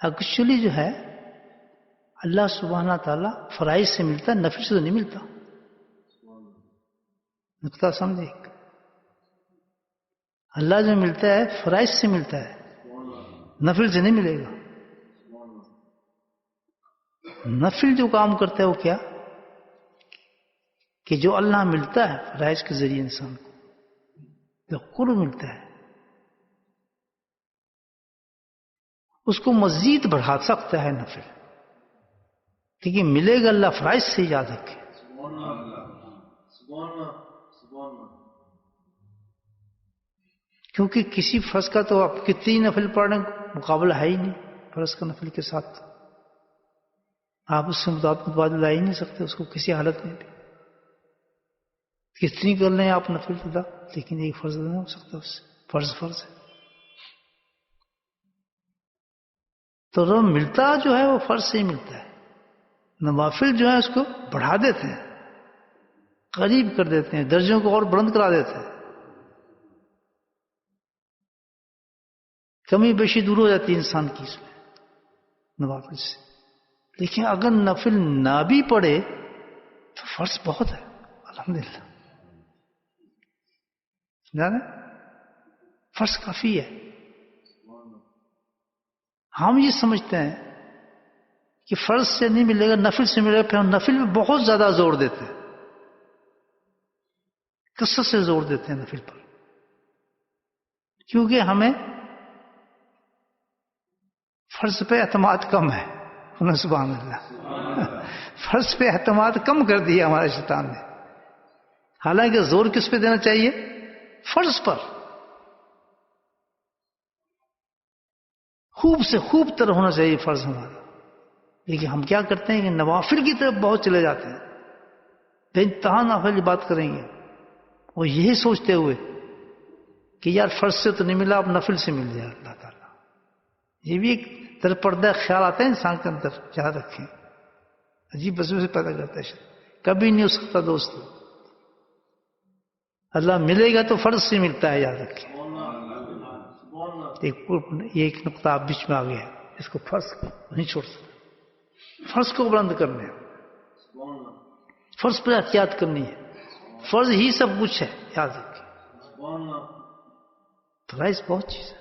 Actually جو ہے اللہ سبحانہ تعالیٰ فرائض سے ملتا ہے، نفل سے تو نہیں ملتا. نقطہ سمجھے؟ اللہ جو ملتا ہے فرائض سے ملتا ہے، نفل سے نہیں ملے گا. نفل جو کام کرتا ہے وہ کیا کہ جو اللہ ملتا ہے فرائض کے ذریعے انسان کو جو قرب ملتا ہے اس کو مزید بڑھا سکتا ہے نفل، کیونکہ ملے گا اللہ فرائض سے، یاد رکھے. کیونکہ کسی فرض کا تو آپ کتنی نفل پڑھنے مقابلہ ہے ہی نہیں، فرض کا نفل کے ساتھ آپ اس سے متبادل لا ہی نہیں سکتے اس کو کسی حالت میں بھی. کتنی کر لیں آپ نفل ادا، لیکن ایک فرض نہیں ہو سکتا اس سے. فرض ہے. تو رب ملتا جو ہے وہ فرض سے ہی ملتا ہے. نوافل جو ہے اس کو بڑھا دیتے ہیں، قریب کر دیتے ہیں، درجوں کو اور بلند کرا دیتے ہیں، کمی بیشی دور ہو جاتی ہے انسان کی اس میں نوافل سے. لیکن اگر نفل نہ بھی پڑے تو فرض بہت ہے الحمدللہ. جانے فرض کافی ہے. ہم یہ سمجھتے ہیں کہ فرض سے نہیں ملے گا نفل سے ملے گا، پھر ہم نفل میں بہت زیادہ زور دیتے ہیں، کثرت سے زور دیتے ہیں نفل پر، کیونکہ ہمیں فرض پہ اعتماد کم ہے. سبحان اللہ. فرض پہ اعتماد کم کر دیا ہمارے شیطان نے. حالانکہ زور کس پہ دینا چاہیے؟ فرض پر. خوب سے خوب طرح ہونا چاہیے فرض ہمارا. لیکن ہم کیا کرتے ہیں کہ نوافل کی طرف بہت چلے جاتے ہیں، بے انتہا نوافل بات کریں گے، وہ یہی سوچتے ہوئے کہ یار فرض سے تو نہیں ملا، اب نفل سے مل جائے اللہ تعالیٰ. یہ بھی ایک در پردہ خیال آتا ہے انسان کے اندر، یاد رکھیں. عجیب وسوسے پیدا کرتا ہے، کبھی نہیں ہو سکتا دوست. اللہ ملے گا تو فرض سے ملتا ہے، یاد رکھیں. ایک نقطہ آپ بیچ میں آ گیا، اس کو فرض نہیں چھوڑ سکتے. فرض کو بلند کرنے، فرض پر احتیاط کرنی ہے. فرض ہی سب کچھ ہے، یاد رکھیں. فرائض بہت چیز ہے.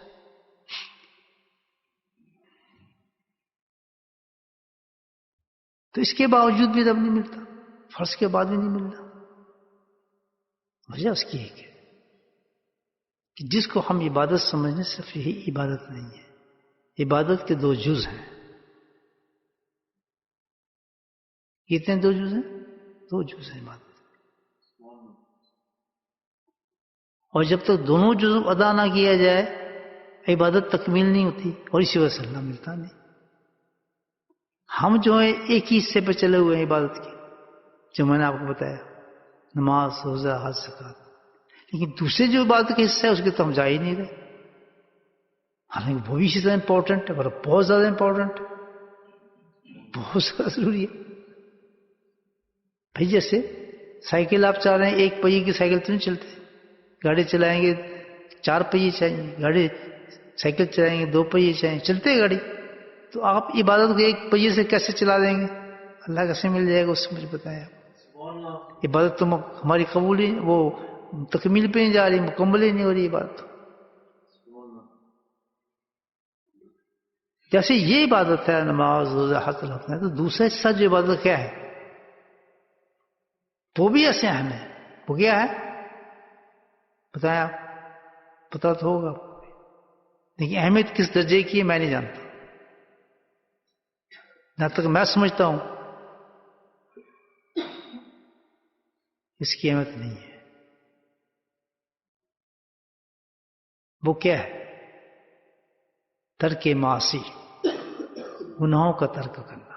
تو اس کے باوجود بھی رب نہیں ملتا، فرض کے بعد بھی نہیں ملتا. وجہ اس کی ایک ہے کہ جس کو ہم عبادت سمجھنے صرف یہی عبادت نہیں ہے. عبادت کے دو جز ہیں. کتنے دو جز ہیں؟ دو جز ہیں عبادت. اور جب تک دونوں جز ادا نہ کیا جائے عبادت تکمیل نہیں ہوتی، اور اسی وجہ سے اللہ ملتا نہیں. ہم جو ہے ایک ہی حصے پہ چلے ہوئے ہیں عبادت کے، جو میں نے آپ کو بتایا، نماز، روزہ، حج، زکات. لیکن دوسرے جو عبادت کا حصہ ہے اس کے تو ہم جا ہی نہیں رہے. حالانکہ وہ بھی زیادہ امپورٹنٹ ہے، اور بہت زیادہ امپورٹنٹ ہے، بہت زیادہ ضروری ہے. بھائی جیسے سائیکل آپ چلا رہے ہیں، ایک پہیے کی سائیکل تو نہیں چلتے. گاڑی چلائیں گے 4 پہیے چاہیے، گاڑی سائیکل چلائیں گے 2 پہیے چاہیے، چلتے گاڑی. تو آپ عبادت کو 1 پہیے سے کیسے چلا دیں گے؟ اللہ کیسے مل جائے گا؟ اس سے مجھے بتایا. عبادت تو ہماری قبول ہی، وہ تکمیل پہ نہیں جا رہی، مکمل ہی نہیں ہو رہی عبادت. جیسے یہ عبادت ہے نماز، روزہ، حج رکھنا ہے، تو دوسرا حصہ جو عبادت کیا ہے وہ بھی ایسے اہم ہے. وہ کیا ہے بتایا؟ پتا تو ہوگا، لیکن اہمیت کس درجے کی ہے میں نہیں جانتا. جہاں تک میں سمجھتا ہوں اس کی اہمیت نہیں ہے. وہ کیا ہے؟ ترک معاصی، گناہوں کا ترک کرنا.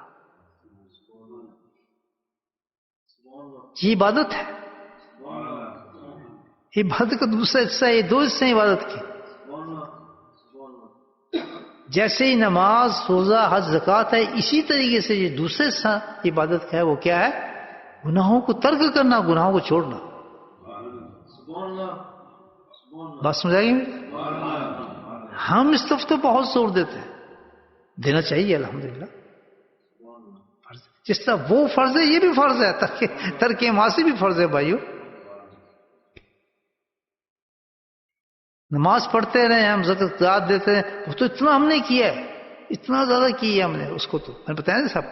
یہ عبادت ہے. عبادت کا دوسرا حصہ ہے. یہ 2 حصے ہیں عبادت کے. جیسے ہی نماز، روزہ، حج، زکات ہے، اسی طریقے سے یہ دوسرے حصہ عبادت کا ہے. وہ کیا ہے؟ گناہوں کو ترک کرنا، گناہوں کو چھوڑنا. بات سمجھ آئی؟ ہم اس طرف تو بہت زور دیتے ہیں، دینا چاہیے الحمدللہ. فرض جس طرح وہ فرض ہے یہ بھی فرض ہے, ترک معاصی بھی فرض ہے بھائیو. نماز پڑھتے رہے ہم, زکات دیتے ہیں, وہ تو اتنا ہم نے کیا ہے, اتنا زیادہ کیا ہے ہم نے اس کو, تو میں نے بتایا نا صاحب.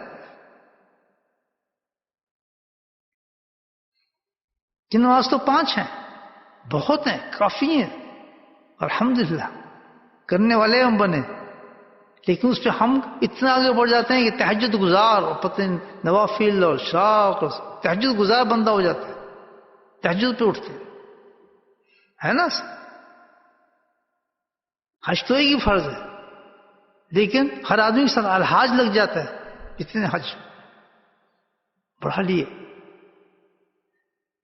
کہ نماز تو 5 ہیں, بہت ہیں, کافی ہیں الحمدللہ, کرنے والے ہم بنے. لیکن اس پہ ہم اتنا آگے بڑھ جاتے ہیں کہ تہجد گزار اور پتہ نوافل اور شاق اور تہجد گزار بندہ ہو جاتا ہے, تہجد پہ اٹھتے ہے نا. حج تو ایک ہی فرض ہے, لیکن ہر آدمی کے ساتھ الحاج لگ جاتا ہے, اتنے حج بڑھا لیے.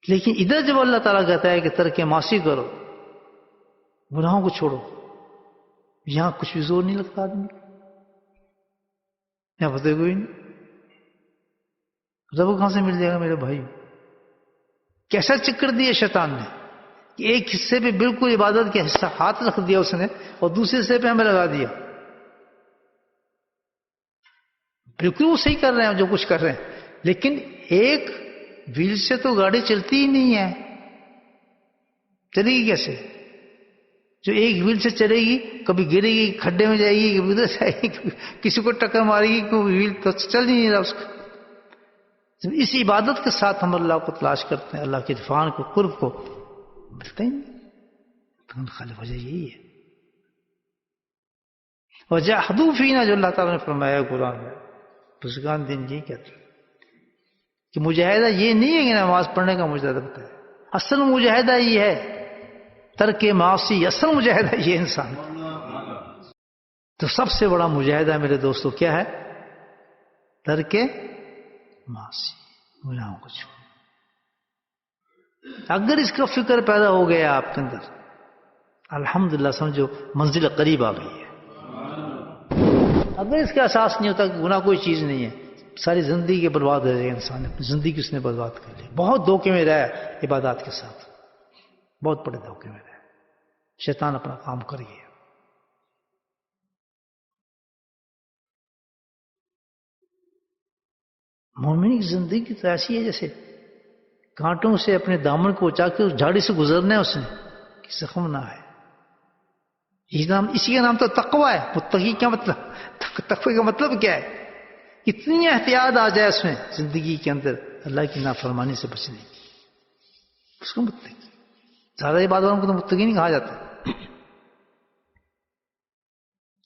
لیکن ادھر جب اللہ تعالیٰ کہتا ہے کہ ترک معاصی کرو, گناہوں کو چھوڑو, یہاں کچھ بھی زور نہیں لگتا آدمی, یہاں پتہ کوئی نہیں. رب کہاں سے مل جائے گا میرے بھائی؟ کیسا چکر دیا شیطان نے کہ ایک حصے پہ بالکل عبادت کے حصہ ہاتھ رکھ دیا اس نے, اور دوسرے حصے پہ ہمیں لگا دیا. بالکل وہ صحیح کر رہے ہیں جو کچھ کر رہے ہیں, لیکن ایک ویل سے تو گاڑی چلتی ہی نہیں ہے, چلے گی کیسے؟ جو ایک ویل سے چلے گی کبھی گرے گی, کھڈے میں جائے گی, کبھی ادھر جائے گی, کسی کو ٹکر مارے گی, کوئی ویل تو چل ہی نہیں رہا اس کا. اس عبادت کے ساتھ ہم اللہ کو تلاش کرتے ہیں, اللہ کے عرفان کو, قرب کو, ملتے ہی نہیں. خالی وجہ یہی ہے. وَجَاهَدُوا فِينَا, جو اللہ تعالیٰ نے فرمایا قرآن میں, بزرگان دین یہی کہتے ہیں کہ مجاہدہ یہ نہیں ہے کہ نماز پڑھنے کا مجاہدہ بتایا. اصل مجاہدہ یہ ہے ترک معاصی, اصل مجاہدہ یہ انسان. تو سب سے بڑا مجاہدہ میرے دوستو کیا ہے؟ ترک معاصی, گناہوں کو چھوڑ. اگر اس کا فکر پیدا ہو گیا آپ کے اندر, الحمدللہ سمجھو منزل قریب آ گئی ہے. اگر اس کا احساس نہیں ہوتا کہ گناہ کوئی چیز نہیں ہے, ساری زندگی کے برباد ہو جائے گا انسان, اپنی زندگی اس نے برباد کر لی. بہت دھوکے میں رہا عبادات کے ساتھ, بہت بڑے دھوکے میں رہا. شیطان اپنا کام کر گیا. مومن کی زندگی تو ایسی ہے جیسے کانٹوں سے اپنے دامن کو اچا کے اس جھاڑی سے گزرنا ہے اس نے کہ زخم نہ آئے. اسی کا نام تو تقوی ہے. متقی کیا مطلب؟ تقوی کا مطلب کیا ہے؟ اتنی احتیاط آ جائے اس میں زندگی کے اندر اللہ کی نافرمانی سے بچنے کی, اس کو متقی. زیادہ عبادت والوں کو تو متقی نہیں کہا جاتا.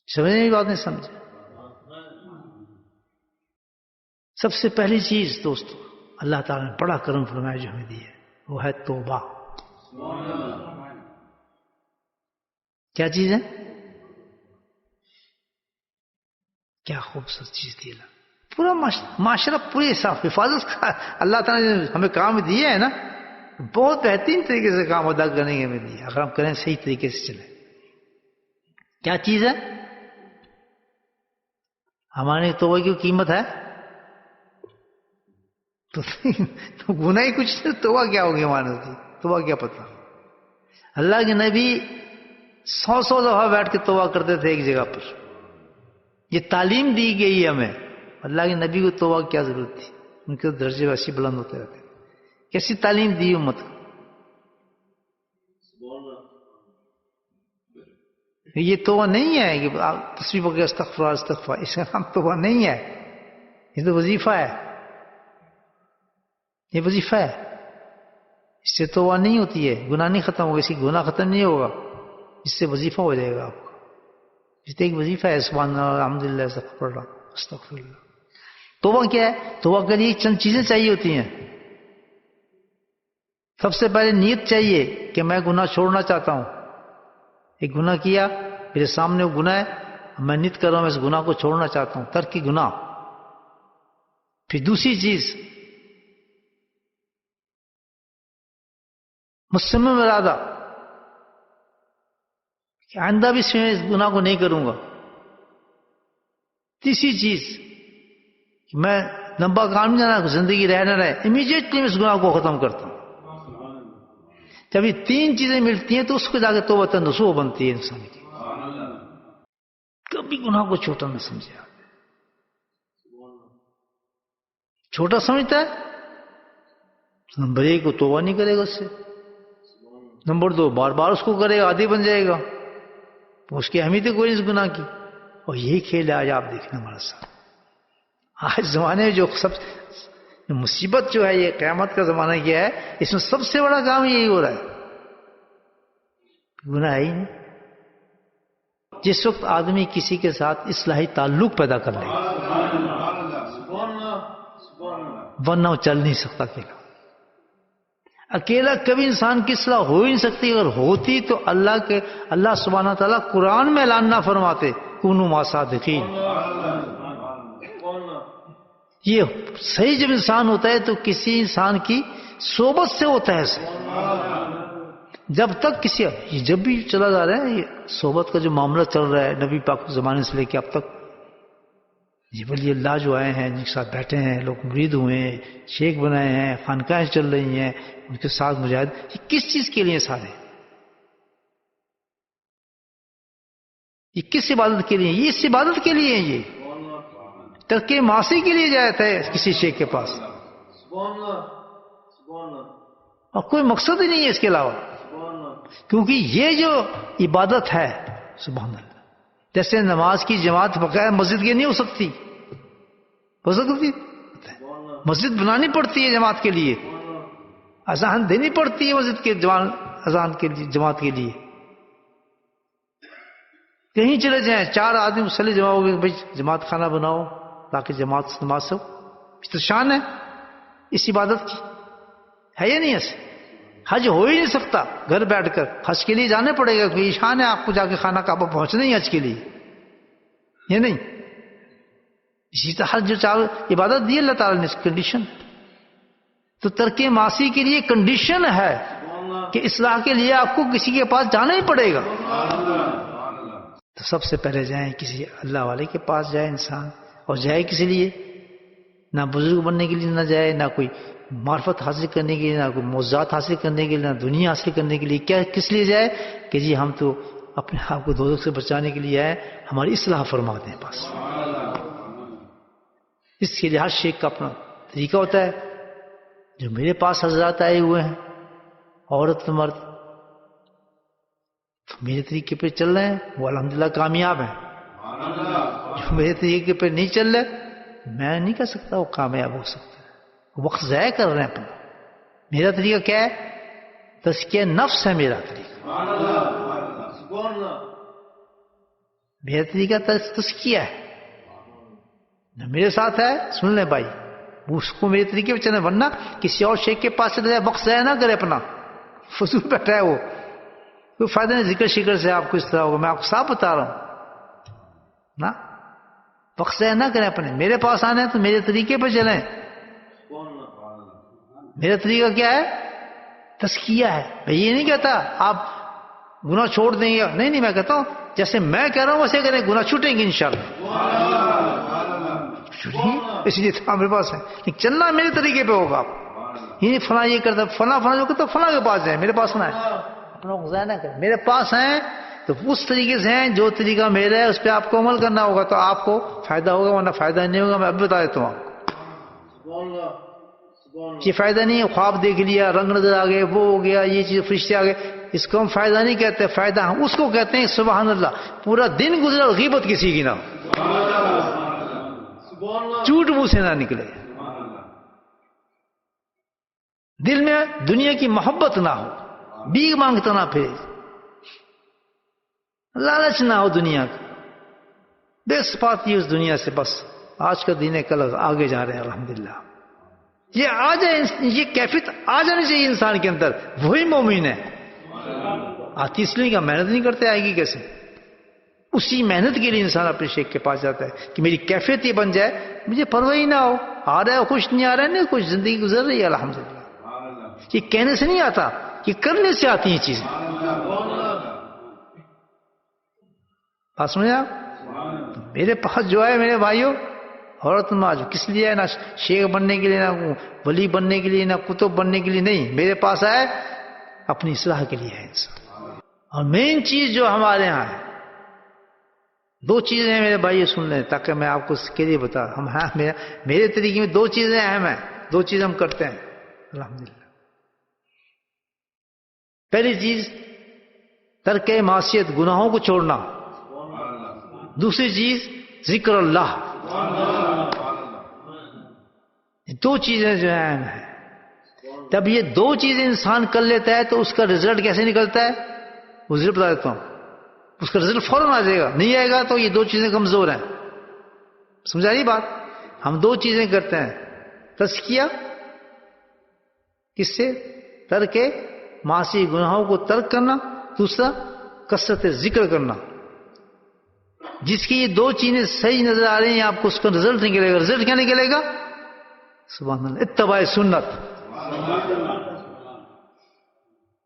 سمجھنے کی بات نہیں سمجھے. سب سے پہلی چیز دوستو اللہ تعالیٰ نے بڑا کرم فرمایا جو ہمیں دی ہے, وہ ہے توبہ. کیا چیز ہے؟ کیا خوبصورت چیز دی اللہ. پورا معاشرہ پوری حفاظت کا اللہ تعالیٰ نے ہمیں کام دیا ہے نا, بہت بہترین طریقے سے کام ادا کرنے کے ہمیں دیا, اگر ہم کریں صحیح طریقے سے چلیں. کیا چیز ہے؟ ہمارے توبہ کی قیمت ہے تو گناہ ہی کچھ نہیں, توبہ کیا ہوگی ہمارے ہوتی, توبہ کیا پتہ. اللہ کے نبی 100 دفعہ بیٹھ کے توبہ کرتے تھے ایک جگہ پر. یہ تعلیم دی گئی ہے ہمیں. اللہ کے نبی کو توبہ کی کیا ضرورت تھی, ان کے درجے ویسے بلند ہوتے رہتے. کیسی تعلیم دی امت کو. یہ توبہ نہیں ہے کہ تصویر پکڑ استغفار استغفار, اس کا نام توبہ نہیں ہے. یہ تو وظیفہ ہے, یہ وظیفہ ہے. اس سے توبہ نہیں ہوتی ہے, گناہ نہیں ختم ہوگا, اسی گناہ ختم نہیں ہوگا, اس سے وظیفہ ہو جائے گا آپ کو. اس سے ایک وظیفہ ہے سبحان اللہ الحمدللہ استغفر اللہ استغفر اللہ. توبہ کیا ہے؟ توبہ کے لیے چند چیزیں چاہیے ہوتی ہیں. سب سے پہلے نیت چاہیے کہ میں گناہ چھوڑنا چاہتا ہوں. ایک گناہ کیا, میرے سامنے وہ گناہ ہے, میں نیت کر رہا ہوں میں اس گناہ کو چھوڑنا چاہتا ہوں, ترک گناہ. پھر دوسری چیز مصمم ارادہ کہ آئندہ بھی اس گناہ کو نہیں کروں گا. تیسری چیز کہ میں لمبا کام نہیں جانا, زندگی رہنا رہے, امیجیٹلی میں اس گناہ کو ختم کرتا ہوں. جب یہ 3 چیزیں ملتی ہیں تو اس کو جا کے توبہ نصوح بنتی ہے انسان کی. کبھی گناہ کو چھوٹا نہ سمجھے. چھوٹا سمجھتا ہے. نمبر 1 وہ توبہ نہیں کرے گا اس سے. نمبر 2 بار بار اس کو کرے گا، عادی بن جائے گا، اس کی اہمیت کوئی نہیں اس گناہ کی. اور یہی کھیل ہے آج آپ دیکھنا ہمارے ساتھ. آج زمانے میں جو سب مصیبت جو ہے، یہ قیامت کا زمانہ کیا ہے، اس میں سب سے بڑا کام یہی ہو رہا ہے. گناہ ہی نہیں. جس وقت آدمی کسی کے ساتھ اصلاحی تعلق پیدا کر لے، ورنہ وہ چل نہیں سکتا اکیلا. اکیلا کبھی انسان کی اصلاح ہو ہی نہیں سکتی. اگر ہوتی تو اللہ سبحانہ تعالیٰ قرآن میں اعلان نہ فرماتے کونوا مع صادقین. یہ صحیح جب انسان ہوتا ہے تو کسی انسان کی صحبت سے ہوتا ہے. جب تک جب بھی چلا جا رہا ہے یہ صحبت کا جو معاملہ چل رہا ہے نبی پاک کے زمانے سے لے کے اب تک، یہ ولی اللہ جو آئے ہیں، جن کے ساتھ بیٹھے ہیں، لوگ مرید ہوئے ہیں، شیخ بنائے ہیں، خانقاہیں چل رہی ہیں، ان کے ساتھ مجاہد، یہ کس چیز کے لیے سارے؟ یہ کس عبادت کے لیے؟ یہ اس عبادت کے لیے ہیں. یہ ترک معاصی کے لیے جایا تھا کسی شیخ کے پاس، اور کوئی مقصد ہی نہیں ہے اس کے علاوہ. کیونکہ یہ جو عبادت ہے، سبحان اللہ، جیسے نماز کی جماعت بغیر مسجد کے نہیں ہو سکتی. ہو سکتی؟ مسجد بنانی پڑتی ہے جماعت کے لیے، اذان دینی پڑتی ہے مسجد کے اذان کے لیے، جماعت کے لیے. کہیں چلے جائیں 4 آدمی مسلح جمع ہو گئے، بھائی جماعت خانہ بناؤ تاکہ جماعت سے نماز ہو. اس تو شان ہے اس عبادت کی، ہے یا نہیں ایسے؟ حج ہو ہی نہیں سکتا گھر بیٹھ کر، حج کے لیے جانے پڑے گا. کوئی شان ہے آپ کو جا کے خانہ کعبہ پہنچنا ہی حج کے لیے، یہ نہیں. اسی طرح حج جو عبادت دی اللہ تعالیٰ نے کنڈیشن. تو ترک معاصی کے لیے کنڈیشن ہے کہ اصلاح کے لیے آپ کو کسی کے پاس جانا ہی پڑے گا. تو سب سے پہلے جائیں کسی اللہ والے کے پاس جائے انسان. اور جائے کسی لیے؟ نہ بزرگ بننے کے لیے نہ جائے، نہ کوئی معرفت حاصل کرنے کے لیے، نہ کوئی موضوعات حاصل کرنے کے لیے، نہ دنیا حاصل کرنے کے لیے. کس لیے جائے؟ کہ جی ہم تو اپنے آپ کو دوزخ سے بچانے کے لیے آئے، ہماری اصلاح فرما دیں بس. اس کے لیے ہر شیخ کا اپنا طریقہ ہوتا ہے. جو میرے پاس حضرات آئے ہوئے ہیں، عورت مرد، تو میرے طریقے پہ چل رہے ہیں، وہ الحمدللہ کامیاب ہیں. جو میرے طریقے پہ نہیں چل رہے، میں نہیں کہہ سکتا وہ کامیاب ہو سکتا ہے. وقت ضائع کر رہے ہیں اپنا. میرا طریقہ کیا ہے؟ تزکیہ نفس ہے میرا طریقہ. میرا طریقہ تزکیہ ہے. جو میرے ساتھ ہے سن لیں بھائی، اس کو میرے طریقے پہ چلے، ورنہ کسی اور شیخ کے پاس چلے جائے، وقت ضائع نہ کرے اپنا، فضول بیٹھا ہے وہ، کوئی فائدہ نہیں. ذکر شکر سے آپ کو اس طرح ہوگا، میں آپ کو صاف بتا رہا ہوں نا. وقت ضائع نہ کریں اپنے. میرے پاس آنے تو میرے طریقے پہ چلیں. میرا طریقہ کیا ہے؟ تزکیہ ہے. میں یہ نہیں کہتا آپ گناہ چھوڑ دیں گے، نہیں، میں کہتا ہوں جیسے میں کہہ رہا ہوں ویسے کریں، گناہ چھوٹیں گے انشاءاللہ. اس لیے تو میرے پاس ہے، لیکن چلنا میرے طریقے پہ ہوگا. آپ یہ فلاں یہ کرتا، فلاں جو کرتا، فلاں کے پاس جائیں، میرے پاس نہ ہے. اپنا ضائع نہ کریں. میرے پاس ہیں تو اس طریقے سے ہیں، جو طریقہ میرا ہے اس پہ آپ کو عمل کرنا ہوگا تو آپ کو فائدہ ہوگا، ورنہ فائدہ نہیں ہوگا. میں اب بتا دیتا ہوں آپ کو. یہ فائدہ نہیں ہے خواب دیکھ لیا، رنگ نظر آ گئے، وہ ہو گیا، یہ چیز فرشتے آ گئے، اس کو ہم فائدہ نہیں کہتے. فائدہ ہم اس کو کہتے ہیں سبحان اللہ پورا دن گزرا غیبت کسی کی نہ، جھوٹ منہ سے نہ نکلے، دل میں دنیا کی محبت نہ ہو، بھیک مانگتا نہ پھرے، لالچ نہ ہو دنیا کا، بے صفاتی اس دنیا سے. بس آج کا دن ہے، کل آگے جا رہے ہیں الحمدللہ. یہ آ جائے، یہ کیفیت آ جانی چاہیے انسان کے اندر، وہی مومن ہے. آتی اس لیے کہ محنت نہیں کرتے، آئے گی کیسے؟ اسی محنت کے لیے انسان اپنے شیخ کے پاس جاتا ہے کہ میری کیفیت یہ بن جائے، مجھے پرواہ ہی نہ ہو، آ رہا ہے خوش، نہیں آ رہا ہے نہیں خوش، زندگی گزر رہی ہے الحمدللہ. یہ کہنے سے نہیں آتا، یہ کرنے سے آتی ہیں چیزیں. بات سمجھے آپ؟ میرے پاس جو ہے میرے بھائیوں، عورت نماز کس لیے ہے؟ نہ شیخ بننے کے لیے، نہ ولی بننے کے لیے، نہ کتب بننے کے لیے، نہیں. میرے پاس ہے اپنی اصلاح کے لیے ہے انسان. اور مین چیز جو ہمارے ہاں ہے دو چیزیں میرے بھائی سن لیں تاکہ میں آپ کو اس کے لیے بتا. میرے طریقے میں دو چیزیں اہم ہیں, دو چیزیں ہم کرتے ہیں الحمدللہ. پہلی چیز ترک معصیت, گناہوں کو چھوڑنا. دوسری چیز ذکر اللہ. دو چیزیں جو ہیں اہم ہیں. جب یہ دو چیزیں انسان کر لیتا ہے تو اس کا رزلٹ کیسے نکلتا ہے, وہ رزلٹ بتا دیتا ہوں. اس کا رزلٹ فوراً آ جائے گا. نہیں آئے گا تو یہ دو چیزیں کمزور ہیں. سمجھا رہی بات؟ ہم دو چیزیں کرتے ہیں, تزکیہ کس سے, ترک معاصی گناہوں کو ترک کرنا, دوسرا کثرت ذکر کرنا. جس کی یہ دو چیزیں صحیح نظر آ رہی ہیں آپ کو, اس کا رزلٹ نکلے گا. رزلٹ کیا نکلے گا؟ سبحان اللہ, اتباع سنت.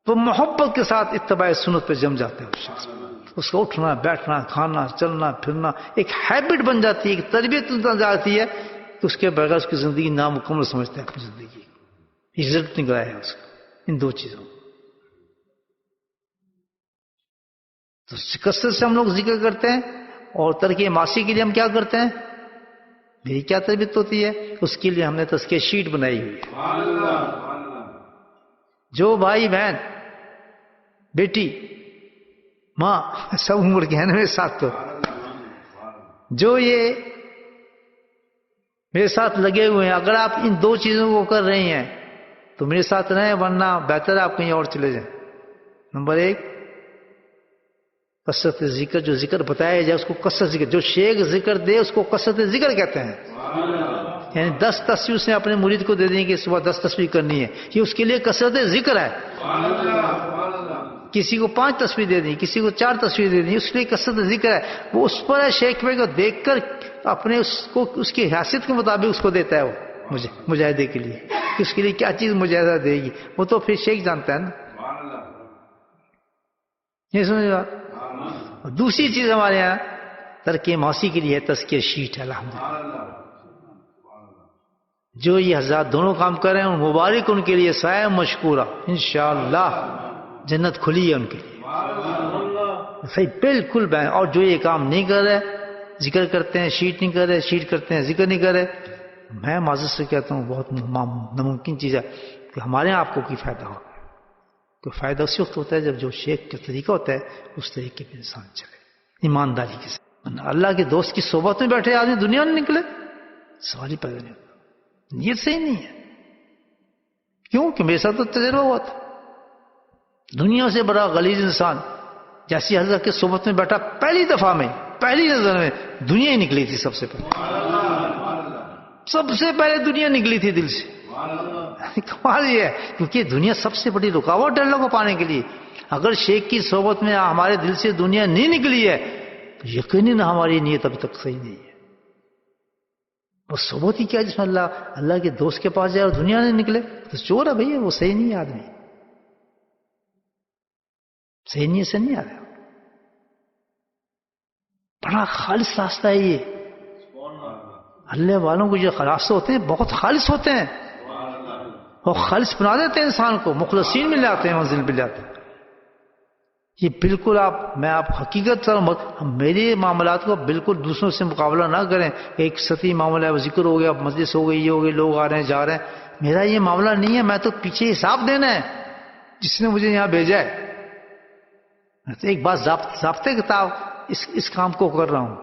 تو محبت کے ساتھ اتباع سنت پہ جم جاتے ہیں شخص. اس کو اٹھنا بیٹھنا کھانا چلنا پھرنا ایک ہیبٹ بن جاتی ہے, ایک تربیت بن جاتی ہے کہ اس کے بغیر اس کی زندگی نامکمل سمجھتے ہیں اپنی زندگی. رزلٹ نکلا ہے اس کا ان دو چیزوں. تو کثرت سے ہم لوگ ذکر کرتے ہیں, اور ترک معاصی کے لیے ہم کیا کرتے ہیں, میری کیا تربیت ہوتی ہے, اس کے لیے ہم نے تزکیہ شیٹ بنائی ہوئی ہے. جو بھائی بہن بیٹی ماں سب عمر کے ہیں میرے ساتھ, تو جو یہ میرے ساتھ لگے ہوئے ہیں, اگر آپ ان دو چیزوں کو کر رہے ہیں تو میرے ساتھ رہیں, ورنہ بہتر ہے آپ کہیں اور چلے جائیں. نمبر ایک, کثرت ذکر. جو ذکر بتایا جائے اس کو کثرت ذکر. جو شیخ ذکر دے اس کو کثرت ذکر کہتے ہیں. یعنی 10 تصویر اس نے اپنے مرید کو دے دیں کہ صبح 10 تصویر کرنی ہے, یہ اس کے لیے کثرت ذکر ہے. کسی کو 5 تصویر دے دیں, کسی کو 4 تصویر دے دیں, اس کے لیے کثرت ذکر ہے. وہ اس پر ہے شیخ بھائی کو دیکھ کر اپنے اس کو اس کی حیثیت کے مطابق اس کو دیتا ہے. وہ مجھے مجاہدے کے لیے کہ اس کے لیے کیا چیز مجاہدہ دے گی, وہ تو پھر شیخ جانتا ہے نا. یہ سمجھ بات. دوسری چیز ہمارے یہاں ترک معاصی کے لیے ہے تزکیہ شیٹ ہے الحمدللہ. جو یہ حضرات دونوں کام کر رہے ہیں مبارک ان کے لیے, سایہ مشکورہ, انشاءاللہ جنت کھلی ہے ان کے لیے. صحیح بالکل بہن. اور جو یہ کام نہیں کر رہے, ذکر کرتے ہیں شیٹ نہیں کر رہے, شیٹ کرتے ہیں ذکر نہیں کر رہے, میں معذرت سے کہتا ہوں بہت ناممکن چیز ہے کہ ہمارے یہاں آپ کو کوئی فائدہ ہو. تو فائدہ اسی وقت ہوتا ہے جب جو شیخ کا طریقہ ہوتا ہے اس طریقے پہ انسان چلے ایمانداری کے ساتھ. اللہ کے دوست کی صحبت میں بیٹھے آدمی دنیا میں نکلے, سوال ہی پیدا نہیں ہوتا. نیت صحیح نہیں ہے. کیوں کہ میرے ساتھ تو تجربہ ہوا تھا. دنیا سے بڑا غلیظ انسان جیسی حضرت کے صحبت میں بیٹھا, پہلی دفعہ میں پہلی نظر میں دنیا ہی نکلی تھی. سب سے پہلے دنیا نکلی تھی دل سے. کمال یہ ہے کیونکہ دنیا سب سے بڑی رکاوٹ ہے اللہ کو پانے کے لیے. اگر شیخ کی صحبت میں ہمارے دل سے دنیا نہیں نکلی ہے تو یقیناً ہماری نیت ابھی تک صحیح نہیں ہے. وہ صحبت ہی کیا جس میں اللہ کے دوست کے پاس جائے اور دنیا نہیں نکلے تو چور ہے بھائی, وہ صحیح نہیں ہے. آدمی صحیح نیت سے نہیں آ رہا. بڑا خالص راستہ ہے یہ. اللہ والوں کو جو راستے ہوتے ہیں بہت خالص ہوتے ہیں, اور خالص بنا دیتے ہیں انسان کو, مخلصین مل جاتے ہیں, منزل مل جاتے ہیں. یہ بالکل میں آپ حقیقت میرے معاملات کو بالکل دوسروں سے مقابلہ نہ کریں. ایک سطحی معاملہ ہے, وہ ذکر ہو گیا, مجلس ہو گئی, یہ ہو گئی, لوگ آ رہے ہیں جا رہے ہیں. میرا یہ معاملہ نہیں ہے. میں تو پیچھے حساب دینا ہے جس نے مجھے یہاں بھیجا ہے. ایک بات ضابطے کتاب اس کام کو کر رہا ہوں,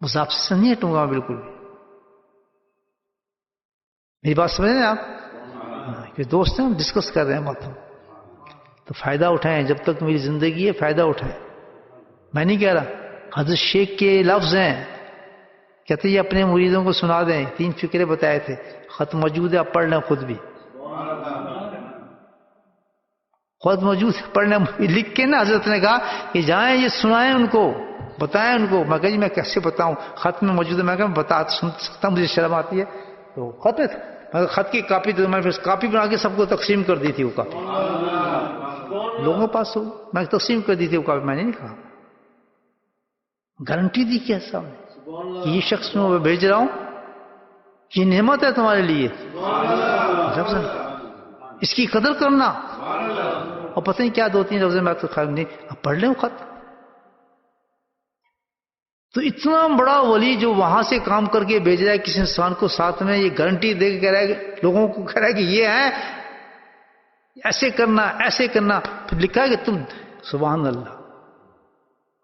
وہ ضابطے سے نہیں ہٹوں گا بالکل. میری بات سمجھ رہے ہیں آپ؟ کہ دوست ہیں, ہم ڈسکس کر رہے ہیں باتوں, تو فائدہ اٹھائیں. جب تک میری زندگی ہے فائدہ اٹھائیں. میں نہیں کہہ رہا, حضرت شیخ کے لفظ ہیں, کہتے یہ اپنے مریدوں کو سنا دیں. 3 فکرے بتائے تھے, خط موجود ہے, آپ پڑھ لیں خود بھی. خود موجود ہے, پڑھ لیں. لکھ کے نا حضرت نے کہا کہ جائیں یہ سنائیں ان کو, بتائیں ان کو. میں کہا جی میں کیسے بتاؤں, خط میں موجود ہے. میں کہا بتا سن سکتا, مجھے شرم آتی ہے. تو خط کی کاپی تو میں کاپی بنا کے سب کو تقسیم کر دی تھی. وہ کاپی لوگوں کے پاس میں تقسیم کر دی تھی. وہ کاپی میں نے نہیں کہا, گارنٹی دی کیا صاحب نے کہ یہ شخص میں بھیج رہا ہوں, یہ نعمت ہے تمہارے لیے, اس کی قدر کرنا. اور پتہ نہیں کیا 2-3 لفظ میں آپ کو خیال نہیں, اب پڑھ لیں وہ خط. تو اتنا بڑا ولی جو وہاں سے کام کر کے بھیج رہا ہے کسی انسان کو، ساتھ میں یہ گارنٹی دے کے کہہ رہا ہے کہ لوگوں کو کہہ رہا ہے کہ یہ ہے ایسے کرنا ایسے کرنا، پھر لکھا ہے کہ تم سبحان اللہ،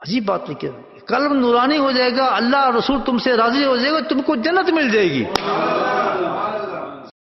عجیب بات لکھی ہے، قلب نورانی ہو جائے گا، اللہ رسول تم سے راضی ہو جائے گا، تم کو جنت مل جائے گی.